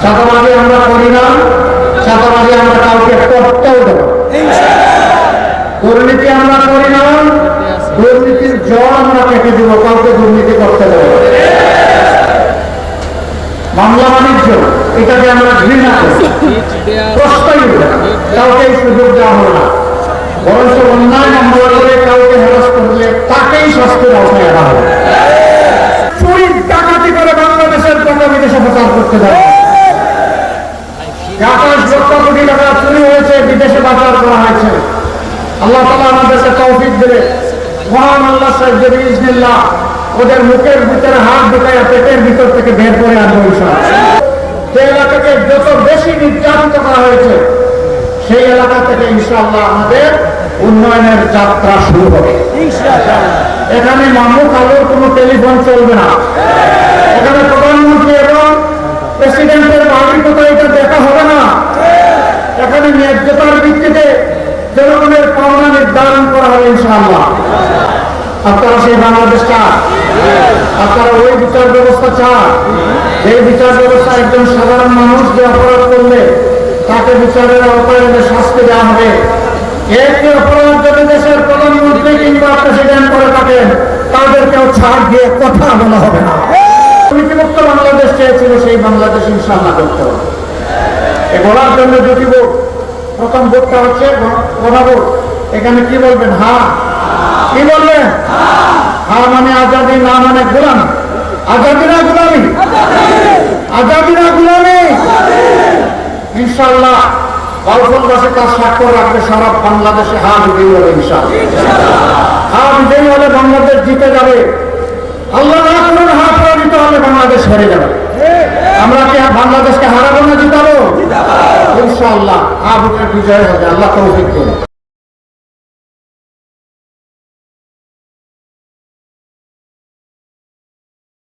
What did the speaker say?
চাঁদাবাজি আমরা করি না, চাঁদাবাজি আমরা কাউকে করতেও দেব। দুর্নীতি আমরা করি না, দুর্নীতির জল আমরা কেটে দেব, কাউকে দুর্নীতি করতে দেব। মামলা বাণিজ্য এটাকে আমরা ঘৃণা করি, প্রশ্নই কাউকে সুযোগ দেওয়া হবে না, বরঞ্চ অন্যায় মামলা করে কাউকে হেরাস করলে তাকেই শাস্তির আওতায় আনা হবে। চুরি ডাকাতি করে বাংলাদেশের টাকা বিদেশে পাচার করতে দেয়। 28 লক্ষ কোটি টাকা চুরি হয়েছে, বিদেশে পাচার করা হয়েছে। আল্লাহ তাআলা আমাদেরকে তৌফিক দেবে, মহান আল্লাহ সাহেব বিইজনিল্লাহ ওদের মুখের ভিতরে হাত ঢুকাইয়া পেটের ভিতর থেকে বের করে আনবো ইনশাআল্লাহ। যে এলাকাকে যত বেশি নির্যাতিত করা হয়েছে সেই এলাকা থেকে ইনশাআল্লাহ আমাদের উন্নয়নের যাত্রা শুরু হবে ইনশাআল্লাহ। এখানে মামুক আলোর কোনো টেলিফোন চলবে না, এখানে প্রধানমন্ত্রী এবং প্রেসিডেন্টের বাড়ি কোথায় এটা দেখা হবে না। এখানে ন্যায্যতার ভিত্তিতে জনগণের পাওনা নির্ধারণ করা হবে ইনশাআল্লাহ। আপনারা সেই বাংলাদেশ চান, আপনারা ওই বিচার ব্যবস্থা চান, এই বিচার ব্যবস্থা একজন সাধারণ মানুষ যে অপরাধ করলে তাকে বিচারের আওতায় এনে শাস্তি দেওয়া হবে। একটি অপরাধ যদি দেশের প্রধানমন্ত্রী কিংবা প্রেসিডেন্ট করে থাকেন তাদেরকেও ছাড় দিয়ে কথা বলা হবে না। দুর্নীতিমুক্ত বাংলাদেশ চেয়েছিল, সেই বাংলাদেশ ইনশাআল্লাহ করতে হবে। এ বলার জন্য দুটি ভোট, প্রথম ভোটটা হচ্ছে গণভোট। এখানে কি বলবেন? হ্যাঁ। কি বলবেন? হ্যাঁ মানে আজাদি, না মানে গোলামি। আজাদি না গোলামি? আজাদি না গোলামি? ইনশাআল্লাহ বাউফলবাসী তার স্বাক্ষর রাখবে সারা বাংলাদেশে। হ্যাঁ বিজয়ী হবে ইনশাআল্লাহ। হ্যাঁ বিজয়ী হলে বাংলাদেশ জিতে যাবে। আল্লাহ না করুন হ্যাঁ পরাজিত হলে বাংলাদেশ হেরে যাবে। আমরা কি বাংলাদেশকে হারাবো না জিতাবো? ইনশাআল্লাহ হ্যাঁ বিজয় হবে। আল্লাহ তৌফিক করুন।